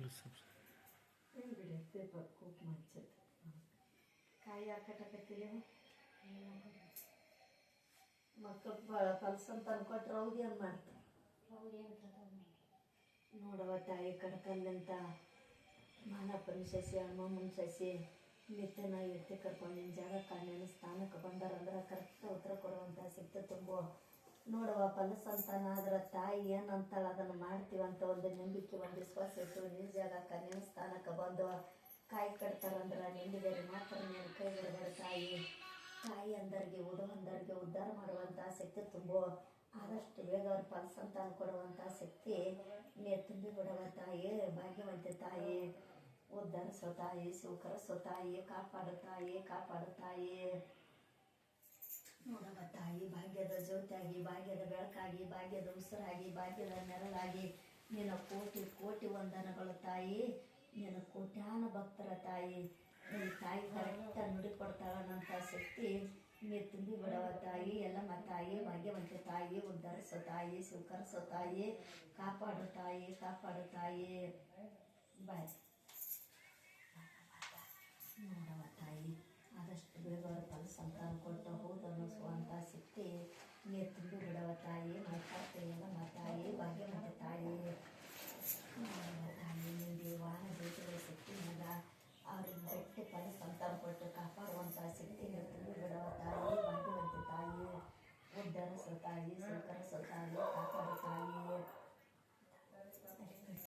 ಏನು ಬಿಡಿ paper coop ಮಾಡ್ಸೈತೆ ಕಾಯಿ ಹಾಕಟಕತ್ತೀರಿ ಮಕ್ಕಳು ಪಲ್ಸಂತ ಅನ್ಕೊಟ್ರೆ ಅವ್ರು ಏನು ಮಾಡ್ತಾರೆ ನೋಡವ ತಾಯಿ ಕಡ್ಕಂದಂತ ಮಾನಪ್ಪನ ಸಸಿ ಹನುಮಮ್ಮನ ಸಸಿ ನಿತ್ಯನ ಎತ್ತಿ ಕರ್ಕೊಂಡು ನಿನ್ನ ಜಾಗಕ್ಕೆ ನಿನ್ನ ಸ್ಥಾನಕ್ಕೆ ಬಂದಾರಂದ್ರೆ ಕರೆಕ್ಟ್ ಉತ್ತರ ಕೊಡುವಂಥ ಸಿಕ್ತೆ ತುಂಬು ನೋಡವ ಫಲಸಂತಾನ ಆದ್ರೆ ತಾಯಿ ಏನಂತಾಳೆ ಅದನ್ನು ಮಾಡ್ತೀವಂತ ಒಂದು ನಂಬಿಕೆ ಒಂದು ವಿಶ್ವಾಸ ಇಟ್ಟು ನಿನ್ನ ಜಾಗಕ್ಕೆ ನಿನ್ನ ಸ್ಥಾನಕ್ಕೆ ಬಂದು ಕಾಯಿ ಕಟ್ತಾರಂದ್ರೆ ನಿಂದಿದ್ದಾರೆ ಮಾತ್ರ ನೀನು ಕೈ ಬಿಡಬೇಡ ತಾಯಿ ಅಂದರಿಗೆ ಅಂದರಿಗೆ ಉದ್ಧಾರ ಮಾಡುವಂಥ ಶಕ್ತಿ ತುಂಬು ಆದಷ್ಟು ಬೇಗ ಅವ್ರ ಫಲಸಂತಾನ ಕೊಡುವಂಥ ಶಕ್ತಿ ನೀ ತುಂಬಿ ಬಿಡುವ ತಾಯಿ ಭಾಗ್ಯವಂತೆ ತಾಯಿ ಉದ್ಧರಿಸೋ ತಾಯಿ ಶಿವಕರಿಸೋ ತಾಯಿ ಕಾಪಾಡು ತಾಯಿ ನೋಡವ ತಾಯಿ ಭಾಗ್ಯದ ಜ್ಯೋತಿಯಾಗಿ ಭಾಗ್ಯದ ಬೆಳಕಾಗಿ ಭಾಗ್ಯದ ಉಸಿರಾಗಿ ಭಾಗ್ಯದ ನೆರಳಾಗಿ ನಿನ್ನ ಕೋಟಿ ವಂದನಗಳು ತಾಯಿ ನಿನ್ನ ಕೋಟ್ಯಾನ ಭಕ್ತರ ತಾಯಿ ಈ ತಾಯಿ ಕರೆಕ್ಟ್ ನುಡಿ ಕೊಡ್ತಾಳನ್ನಂಥ ಶಕ್ತಿ ನೀ ತುಂಬಿ ಬಿಡವ ತಾಯಿ ಎಲ್ಲಮ್ಮ ತಾಯಿ ಭಾಗ್ಯವಂತೆ ತಾಯಿ ಉದ್ಧರಿಸೋ ತಾಯಿ ಸ್ವೀಕರಿಸೋ ತಾಯಿ ಕಾಪಾಡು ತಾಯಿ ಬಾಯ್ ನೋಡವ ತಾಯಿ ಆದಷ್ಟು ಬೇಗ ಅವ್ರ ಫಲಸಂತಾನ ಕೊಟ್ಟು ಹೌದು ಅನ್ನಿಸುವಂಥ ಶಕ್ತಿ ನೀರು ತುಂಬಿ ಬಿಡವ ತಾಯಿ ಮಾತಾಡ್ತೀಯಲ್ಲಮ್ಮ ತಾಯಿ ಭಾಗ್ಯವಂತೆ ತಾಯಿ ನೋಡವ ತಾಯಿ ನಿಮಗೆ ವಾಹನ ಬೇಟೆಗಳ ಶಕ್ತಿ ಮಗ ಅವ್ರಿಗೆ ಗಟ್ಟಿ ಫಲಸಂತಾನ ಕೊಟ್ಟು ಕಾಪಾಡುವಂಥ ಶಕ್ತಿ ನೀರು ತುಂಬಿ ಬಿಡವ ತಾಯಿ ಭಾಗ್ಯವಂತೆ ತಾಯಿ ಉದ್ಧರಿಸೋ ತಾಯಿ ಸ್ವೀಕರಿಸೋ ತಾಯಿ ಕಾಪಾಡು ತಾಯಿ